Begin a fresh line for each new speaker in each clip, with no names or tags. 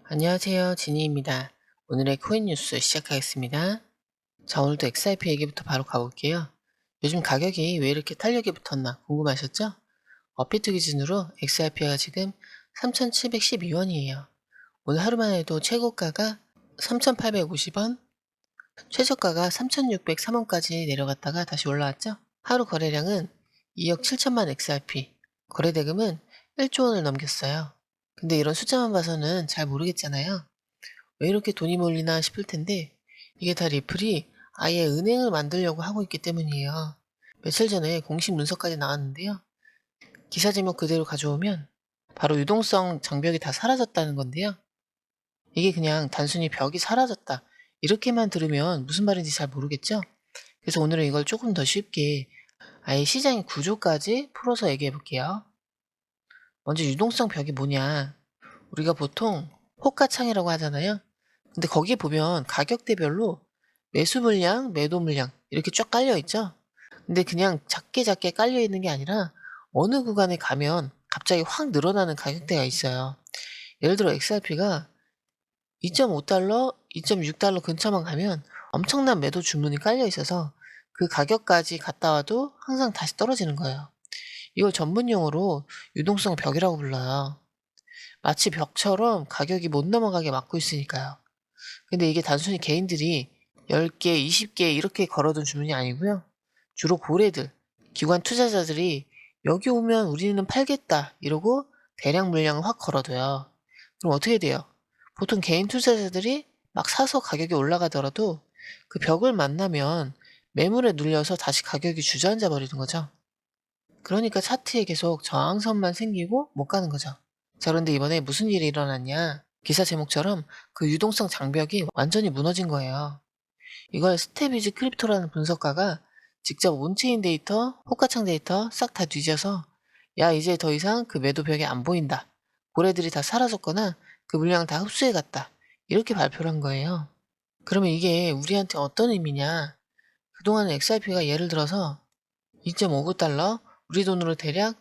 안녕하세요. 지니입니다. 오늘의 코인 뉴스 시작하겠습니다. 자, 오늘도 XRP 얘기부터 바로 가볼게요. 요즘 가격이 왜 이렇게 탄력이 붙었나 궁금하셨죠? 업비트 기준으로 XRP가 지금 3,712원이에요. 오늘 하루만 해도 최고가가 3,850원, 최저가가 3,603원까지 내려갔다가 다시 올라왔죠? 하루 거래량은 2억 7천만 XRP, 거래대금은 1조 원을 넘겼어요. 근데 이런 숫자만 봐서는 잘 모르겠잖아요. 왜 이렇게 돈이 몰리나 싶을 텐데 이게 다 리플이 아예 은행을 만들려고 하고 있기 때문이에요. 며칠 전에 공식 문서까지 나왔는데요. 기사 제목 그대로 가져오면 바로 유동성 장벽이 다 사라졌다는 건데요. 이게 그냥 단순히 벽이 사라졌다 이렇게만 들으면 무슨 말인지 잘 모르겠죠? 그래서 오늘은 이걸 조금 더 쉽게 아예 시장의 구조까지 풀어서 얘기해 볼게요. 먼저 유동성 벽이 뭐냐? 우리가 보통 호가창이라고 하잖아요. 근데 거기 보면 가격대별로 매수 물량, 매도 물량 이렇게 쫙 깔려 있죠. 근데 그냥 작게 작게 깔려 있는 게 아니라 어느 구간에 가면 갑자기 확 늘어나는 가격대가 있어요. 예를 들어 XRP가 2.5달러, 2.6달러 근처만 가면 엄청난 매도 주문이 깔려 있어서 그 가격까지 갔다 와도 항상 다시 떨어지는 거예요. 이걸 전문 용어로 유동성 벽이라고 불러요. 마치 벽처럼 가격이 못 넘어가게 막고 있으니까요. 근데 이게 단순히 개인들이 10개, 20개 이렇게 걸어둔 주문이 아니고요. 주로 고래들, 기관 투자자들이 여기 오면 우리는 팔겠다 이러고 대량 물량을 확 걸어둬요. 그럼 어떻게 돼요? 보통 개인 투자자들이 막 사서 가격이 올라가더라도 그 벽을 만나면 매물에 눌려서 다시 가격이 주저앉아 버리는 거죠. 그러니까 차트에 계속 저항선만 생기고 못 가는 거죠. 자, 그런데 이번에 무슨 일이 일어났냐? 기사 제목처럼 그 유동성 장벽이 완전히 무너진 거예요. 이걸 스테비즈 크립토라는 분석가가 직접 온체인 데이터, 호가창 데이터 싹 다 뒤져서 야, 이제 더 이상 그 매도벽이 안 보인다. 고래들이 다 사라졌거나 그 물량 다 흡수해 갔다. 이렇게 발표를 한 거예요. 그러면 이게 우리한테 어떤 의미냐? 그동안 XRP가 예를 들어서 2.59달러, 우리 돈으로 대략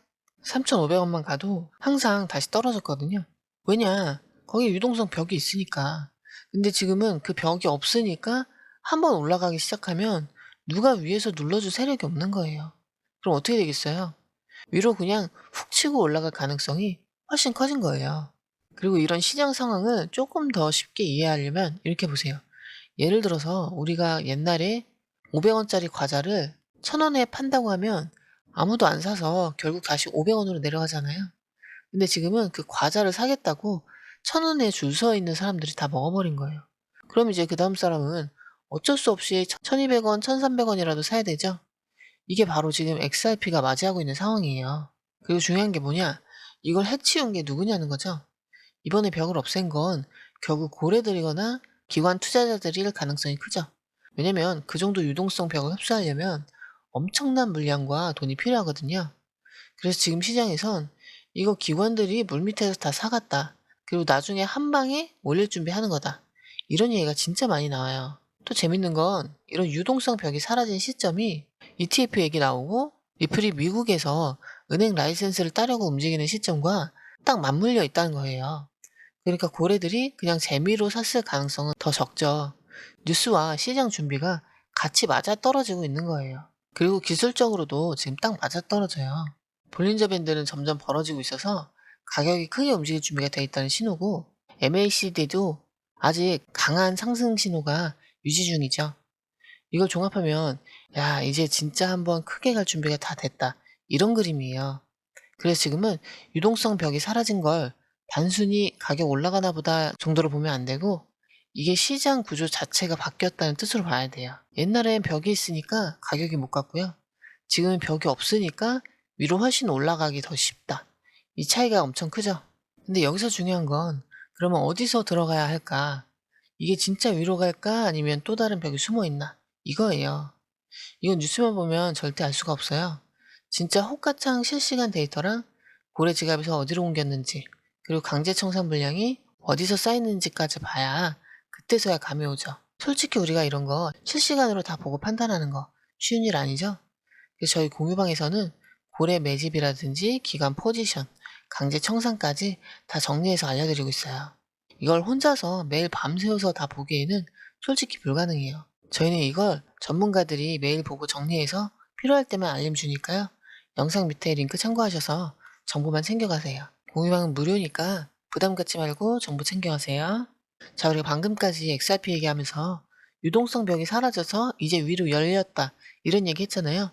3,500원만 가도 항상 다시 떨어졌거든요. 왜냐? 거기 유동성 벽이 있으니까. 근데 지금은 그 벽이 없으니까 한번 올라가기 시작하면 누가 위에서 눌러줄 세력이 없는 거예요. 그럼 어떻게 되겠어요? 위로 그냥 훅 치고 올라갈 가능성이 훨씬 커진 거예요. 그리고 이런 시장 상황을 조금 더 쉽게 이해하려면 이렇게 보세요. 예를 들어서 우리가 옛날에 500원짜리 과자를 1,000원에 판다고 하면 아무도 안 사서 결국 다시 500원으로 내려가잖아요. 근데 지금은 그 과자를 사겠다고 1,000원에 줄 서 있는 사람들이 다 먹어버린 거예요. 그럼 이제 그 다음 사람은 어쩔 수 없이 1,200원, 1,300원이라도 사야 되죠? 이게 바로 지금 XRP가 맞이하고 있는 상황이에요. 그리고 중요한 게 뭐냐? 이걸 해치운 게 누구냐는 거죠. 이번에 벽을 없앤 건 결국 고래들이거나 기관 투자자들일 가능성이 크죠. 왜냐면 그 정도 유동성 벽을 흡수하려면 엄청난 물량과 돈이 필요하거든요. 그래서 지금 시장에선 이거 기관들이 물밑에서 다 사갔다. 그리고 나중에 한 방에 올릴 준비하는 거다. 이런 얘기가 진짜 많이 나와요. 또 재밌는 건 이런 유동성 벽이 사라진 시점이 ETF 얘기 나오고 리플이 미국에서 은행 라이센스를 따려고 움직이는 시점과 딱 맞물려 있다는 거예요. 그러니까 고래들이 그냥 재미로 샀을 가능성은 더 적죠. 뉴스와 시장 준비가 같이 맞아떨어지고 있는 거예요. 그리고 기술적으로도 지금 딱 맞아떨어져요. 볼린저 밴드는 점점 벌어지고 있어서 가격이 크게 움직일 준비가 되어 있다는 신호고 MACD도 아직 강한 상승 신호가 유지 중이죠. 이걸 종합하면 야, 이제 진짜 한번 크게 갈 준비가 다 됐다. 이런 그림이에요. 그래서 지금은 유동성 벽이 사라진 걸 단순히 가격 올라가나 보다 정도로 보면 안 되고 이게 시장 구조 자체가 바뀌었다는 뜻으로 봐야 돼요. 옛날엔 벽이 있으니까 가격이 못 갔고요. 지금은 벽이 없으니까 위로 훨씬 올라가기 더 쉽다. 이 차이가 엄청 크죠? 근데 여기서 중요한 건 그러면 어디서 들어가야 할까? 이게 진짜 위로 갈까? 아니면 또 다른 벽이 숨어 있나? 이거예요. 이건 뉴스만 보면 절대 알 수가 없어요. 진짜 호가창 실시간 데이터랑 고래 지갑에서 어디로 옮겼는지, 그리고 강제 청산 물량이 어디서 쌓이는지까지 봐야 그때서야 감이 오죠. 솔직히 우리가 이런 거 실시간으로 다 보고 판단하는 거 쉬운 일 아니죠? 그래서 저희 공유방에서는 고래 매집이라든지 기간 포지션, 강제 청산까지 다 정리해서 알려드리고 있어요. 이걸 혼자서 매일 밤새워서 다 보기에는 솔직히 불가능해요. 저희는 이걸 전문가들이 매일 보고 정리해서 필요할 때만 알림 주니까요. 영상 밑에 링크 참고하셔서 정보만 챙겨가세요. 공유방은 무료니까 부담 갖지 말고 정보 챙겨가세요. 자, 우리가 방금까지 XRP 얘기하면서 유동성 벽이 사라져서 이제 위로 열렸다 이런 얘기 했잖아요.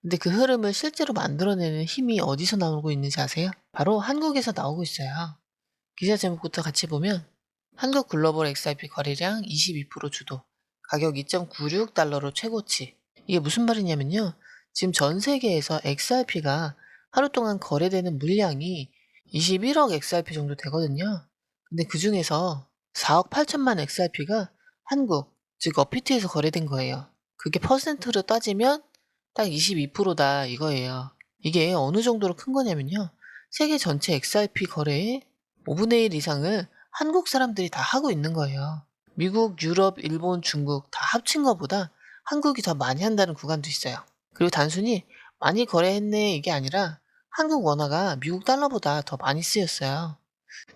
근데 그 흐름을 실제로 만들어내는 힘이 어디서 나오고 있는지 아세요? 바로 한국에서 나오고 있어요. 기사 제목부터 같이 보면 한국 글로벌 XRP 거래량 22% 주도, 가격 2.96달러로 최고치. 이게 무슨 말이냐면요. 지금 전 세계에서 XRP가 하루 동안 거래되는 물량이 21억 XRP 정도 되거든요. 근데 그 중에서 4억 8천만 XRP가 한국, 즉 어피트에서 거래된 거예요. 그게 퍼센트로 따지면 딱 22%다 이거예요. 이게 어느 정도로 큰 거냐면요. 세계 전체 XRP 거래의 5분의 1 이상을 한국 사람들이 다 하고 있는 거예요. 미국, 유럽, 일본, 중국 다 합친 것보다 한국이 더 많이 한다는 구간도 있어요. 그리고 단순히 많이 거래했네 이게 아니라 한국 원화가 미국 달러보다 더 많이 쓰였어요.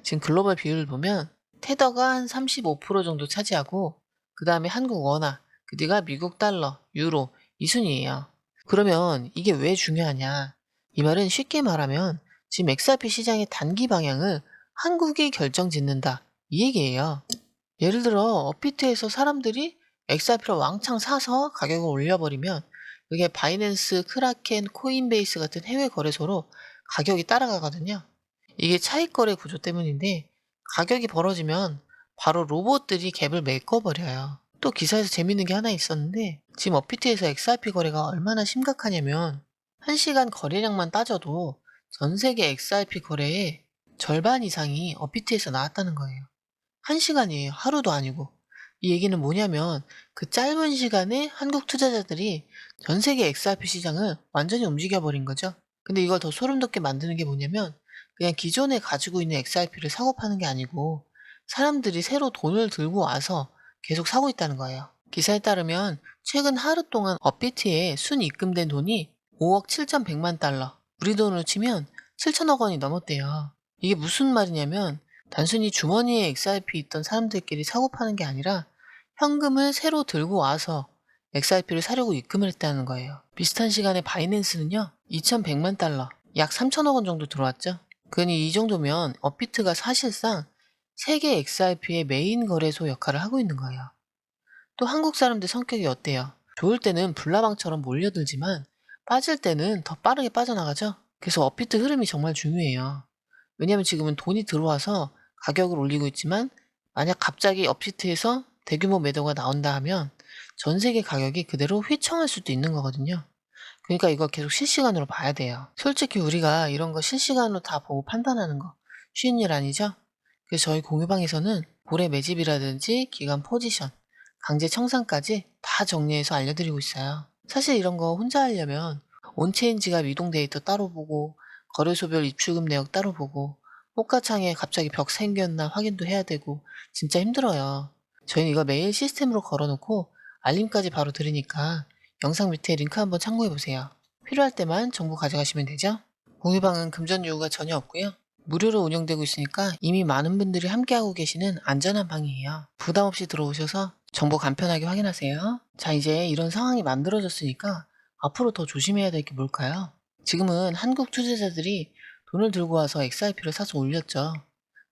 지금 글로벌 비율을 보면 테더가 한 35% 정도 차지하고 그 다음에 한국 원화, 그 뒤가 미국 달러, 유로 이 순이에요. 그러면 이게 왜 중요하냐? 이 말은 쉽게 말하면 지금 XRP 시장의 단기 방향을 한국이 결정짓는다 이 얘기예요. 예를 들어 업비트에서 사람들이 XRP를 왕창 사서 가격을 올려버리면 그게 바이낸스, 크라켄, 코인베이스 같은 해외 거래소로 가격이 따라가거든요. 이게 차익 거래 구조 때문인데 가격이 벌어지면 바로 로봇들이 갭을 메꿔버려요. 또 기사에서 재밌는 게 하나 있었는데 지금 업비트에서 XRP 거래가 얼마나 심각하냐면 1시간 거래량만 따져도 전 세계 XRP 거래의 절반 이상이 업비트에서 나왔다는 거예요. 1시간이에요. 하루도 아니고. 이 얘기는 뭐냐면 그 짧은 시간에 한국 투자자들이 전 세계 XRP 시장을 완전히 움직여버린 거죠. 근데 이걸 더 소름 돋게 만드는 게 뭐냐면 그냥 기존에 가지고 있는 XRP를 사고 파는 게 아니고 사람들이 새로 돈을 들고 와서 계속 사고 있다는 거예요. 기사에 따르면 최근 하루 동안 업비트에 순입금된 돈이 5억 7,100만 달러, 우리 돈으로 치면 7천억 원이 넘었대요. 이게 무슨 말이냐면 단순히 주머니에 XRP 있던 사람들끼리 사고 파는 게 아니라 현금을 새로 들고 와서 XRP를 사려고 입금을 했다는 거예요. 비슷한 시간에 바이낸스는요, 2,100만 달러, 약 3천억 원 정도 들어왔죠. 그러니 이 정도면 업비트가 사실상 세계 XRP의 메인 거래소 역할을 하고 있는 거예요. 또 한국 사람들 성격이 어때요? 좋을 때는 불나방처럼 몰려들지만 빠질 때는 더 빠르게 빠져나가죠? 그래서 업비트 흐름이 정말 중요해요. 왜냐면 지금은 돈이 들어와서 가격을 올리고 있지만 만약 갑자기 업비트에서 대규모 매도가 나온다 하면 전 세계 가격이 그대로 휘청할 수도 있는 거거든요. 그러니까 이거 계속 실시간으로 봐야 돼요. 솔직히 우리가 이런 거 실시간으로 다 보고 판단하는 거 쉬운 일 아니죠? 그래서 저희 공유방에서는 고래 매집이라든지 기간 포지션, 강제 청산까지 다 정리해서 알려드리고 있어요. 사실 이런 거 혼자 하려면 온체인 지갑 이동 데이터 따로 보고 거래소별 입출금 내역 따로 보고 호가창에 갑자기 벽 생겼나 확인도 해야 되고 진짜 힘들어요. 저희는 이거 매일 시스템으로 걸어놓고 알림까지 바로 드리니까 영상 밑에 링크 한번 참고해보세요. 필요할 때만 정보 가져가시면 되죠? 공유방은 금전 요구가 전혀 없고요. 무료로 운영되고 있으니까 이미 많은 분들이 함께하고 계시는 안전한 방이에요. 부담 없이 들어오셔서 정보 간편하게 확인하세요. 자, 이제 이런 상황이 만들어졌으니까 앞으로 더 조심해야 될 게 뭘까요? 지금은 한국 투자자들이 돈을 들고 와서 XRP를 사서 올렸죠.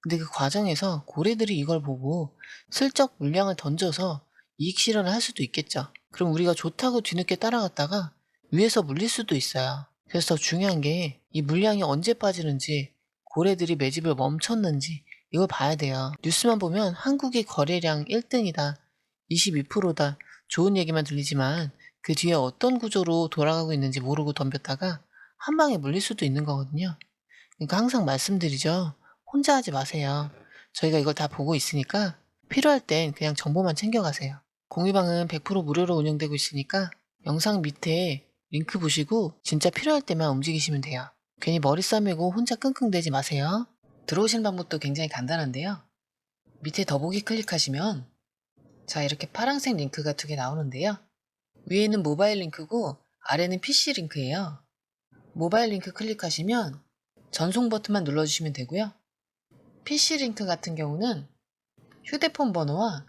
근데 그 과정에서 고래들이 이걸 보고 슬쩍 물량을 던져서 이익 실현을 할 수도 있겠죠. 그럼 우리가 좋다고 뒤늦게 따라갔다가 위에서 물릴 수도 있어요. 그래서 더 중요한 게 이 물량이 언제 빠지는지 고래들이 매집을 멈췄는지 이걸 봐야 돼요. 뉴스만 보면 한국이 거래량 1등이다, 22%다 좋은 얘기만 들리지만 그 뒤에 어떤 구조로 돌아가고 있는지 모르고 덤볐다가 한 방에 물릴 수도 있는 거거든요. 그러니까 항상 말씀드리죠. 혼자 하지 마세요. 저희가 이걸 다 보고 있으니까 필요할 땐 그냥 정보만 챙겨가세요. 공유방은 100% 무료로 운영되고 있으니까 영상 밑에 링크 보시고 진짜 필요할 때만 움직이시면 돼요. 괜히 머리 싸매고 혼자 끙끙대지 마세요. 들어오시는 방법도 굉장히 간단한데요. 밑에 더보기 클릭하시면 자, 이렇게 파란색 링크가 2개 나오는데요. 위에는 모바일 링크고 아래는 PC 링크예요. 모바일 링크 클릭하시면 전송 버튼만 눌러주시면 되고요. PC 링크 같은 경우는 휴대폰 번호와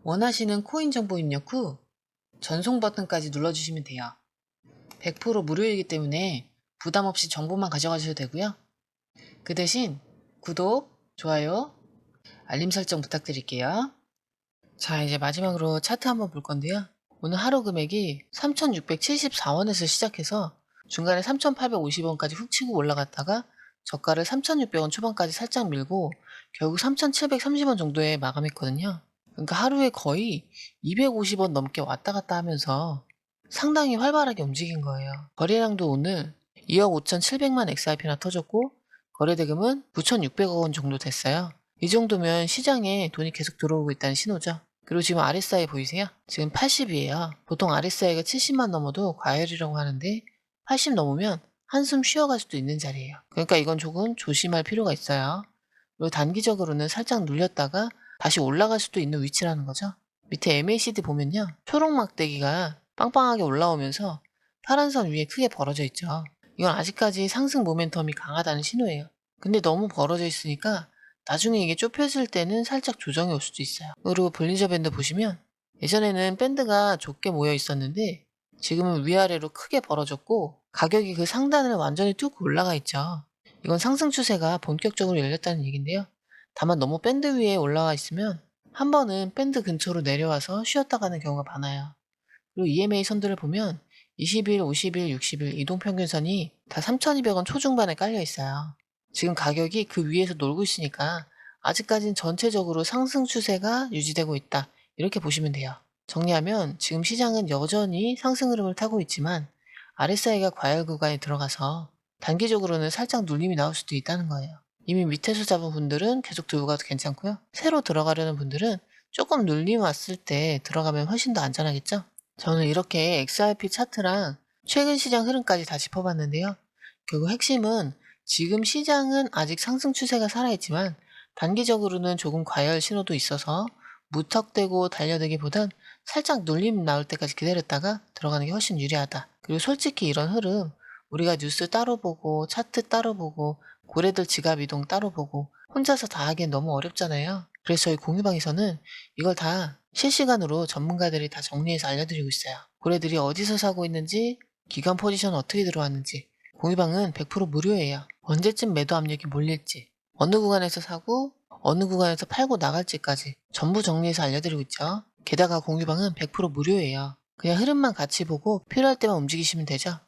원하시는 코인 정보 입력 후 전송 버튼까지 눌러주시면 돼요. 100% 무료이기 때문에 부담 없이 정보만 가져가셔도 되고요. 그 대신 구독, 좋아요, 알림 설정 부탁드릴게요. 자, 이제 마지막으로 차트 한번 볼 건데요. 오늘 하루 금액이 3,674원에서 시작해서 중간에 3,850원까지 훅 치고 올라갔다가 저가를 3,600원 초반까지 살짝 밀고 결국 3,730원 정도에 마감했거든요. 그러니까 하루에 거의 250원 넘게 왔다 갔다 하면서 상당히 활발하게 움직인 거예요. 거래량도 오늘 2억 5,700만 XRP나 터졌고 거래대금은 9,600억 원 정도 됐어요. 이 정도면 시장에 돈이 계속 들어오고 있다는 신호죠. 그리고 지금 RSI 보이세요? 지금 80이에요. 보통 RSI가 70만 넘어도 과열이라고 하는데 80 넘으면 한숨 쉬어갈 수도 있는 자리예요. 그러니까 이건 조금 조심할 필요가 있어요. 그리고 단기적으로는 살짝 눌렸다가 다시 올라갈 수도 있는 위치라는 거죠. 밑에 MACD 보면요. 초록 막대기가 빵빵하게 올라오면서 파란 선 위에 크게 벌어져 있죠. 이건 아직까지 상승 모멘텀이 강하다는 신호예요. 근데 너무 벌어져 있으니까 나중에 이게 좁혀질 때는 살짝 조정이 올 수도 있어요. 그리고 볼린저 밴드 보시면 예전에는 밴드가 좁게 모여 있었는데 지금은 위아래로 크게 벌어졌고 가격이 그 상단을 완전히 뚫고 올라가 있죠. 이건 상승 추세가 본격적으로 열렸다는 얘기인데요. 다만 너무 밴드 위에 올라와 있으면 한 번은 밴드 근처로 내려와서 쉬었다 가는 경우가 많아요. 그리고 EMA 선들을 보면 20일, 50일, 60일 이동평균선이 다 3,200원 초중반에 깔려 있어요. 지금 가격이 그 위에서 놀고 있으니까 아직까지는 전체적으로 상승 추세가 유지되고 있다. 이렇게 보시면 돼요. 정리하면 지금 시장은 여전히 상승 흐름을 타고 있지만 RSI가 과열 구간에 들어가서 단기적으로는 살짝 눌림이 나올 수도 있다는 거예요. 이미 밑에서 잡은 분들은 계속 들고 가도 괜찮고요. 새로 들어가려는 분들은 조금 눌림 왔을 때 들어가면 훨씬 더 안전하겠죠? 저는 이렇게 XRP 차트랑 최근 시장 흐름까지 다 짚어봤는데요. 결국 핵심은 지금 시장은 아직 상승 추세가 살아있지만 단기적으로는 조금 과열 신호도 있어서 무턱대고 달려들기보단 살짝 눌림 나올 때까지 기다렸다가 들어가는 게 훨씬 유리하다. 그리고 솔직히 이런 흐름 우리가 뉴스 따로 보고 차트 따로 보고 고래들 지갑 이동 따로 보고 혼자서 다 하기엔 너무 어렵잖아요. 그래서 저희 공유방에서는 이걸 다 실시간으로 전문가들이 다 정리해서 알려드리고 있어요. 고래들이 어디서 사고 있는지, 기관 포지션 어떻게 들어왔는지. 공유방은 100% 무료예요. 언제쯤 매도 압력이 몰릴지, 어느 구간에서 사고, 어느 구간에서 팔고 나갈지까지 전부 정리해서 알려드리고 있죠. 게다가 공유방은 100% 무료예요. 그냥 흐름만 같이 보고 필요할 때만 움직이시면 되죠.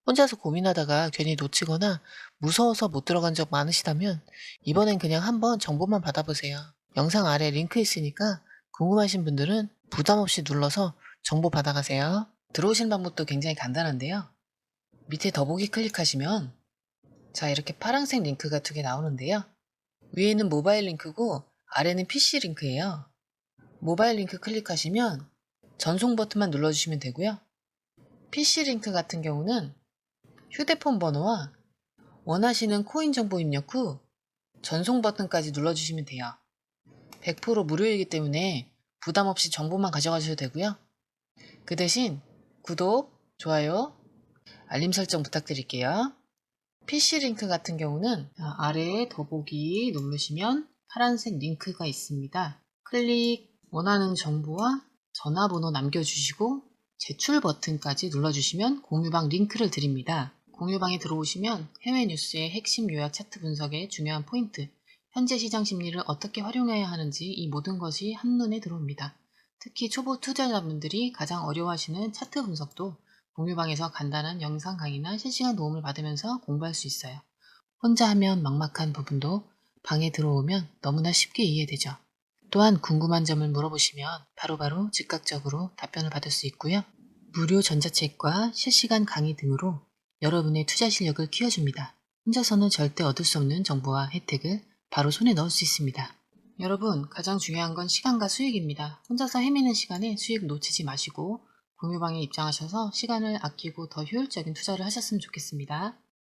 혼자서 고민하다가 괜히 놓치거나 무서워서 못 들어간 적 많으시다면 이번엔 그냥 한번 정보만 받아보세요. 영상 아래 링크 있으니까 궁금하신 분들은 부담 없이 눌러서 정보 받아가세요. 들어오신 방법도 굉장히 간단한데요. 밑에 더보기 클릭하시면 자 이렇게 파란색 링크가 두 개 나오는데요. 위에는 모바일 링크고 아래는 PC 링크예요. 모바일 링크 클릭하시면 전송 버튼만 눌러주시면 되고요. PC 링크 같은 경우는 휴대폰 번호와 원하시는 코인 정보 입력 후 전송 버튼까지 눌러주시면 돼요. 100% 무료이기 때문에 부담 없이 정보만 가져가셔도 되고요. 그 대신 구독, 좋아요, 알림 설정 부탁드릴게요. PC 링크 같은 경우는 아래에 더보기 누르시면 파란색 링크가 있습니다. 클릭, 원하는 정보와 전화번호 남겨주시고 제출 버튼까지 눌러주시면 공유방 링크를 드립니다. 공유방에 들어오시면 해외 뉴스의 핵심 요약 차트 분석의 중요한 포인트, 현재 시장 심리를 어떻게 활용해야 하는지 이 모든 것이 한눈에 들어옵니다. 특히 초보 투자자분들이 가장 어려워하시는 차트 분석도 공유방에서 간단한 영상 강의나 실시간 도움을 받으면서 공부할 수 있어요. 혼자 하면 막막한 부분도 방에 들어오면 너무나 쉽게 이해되죠. 또한 궁금한 점을 물어보시면 바로바로 즉각적으로 답변을 받을 수 있고요. 무료 전자책과 실시간 강의 등으로 여러분의 투자 실력을 키워줍니다. 혼자서는 절대 얻을 수 없는 정보와 혜택을 바로 손에 넣을 수 있습니다. 여러분, 가장 중요한 건 시간과 수익입니다. 혼자서 헤매는 시간에 수익 놓치지 마시고 공유방에 입장하셔서 시간을 아끼고 더 효율적인 투자를 하셨으면 좋겠습니다.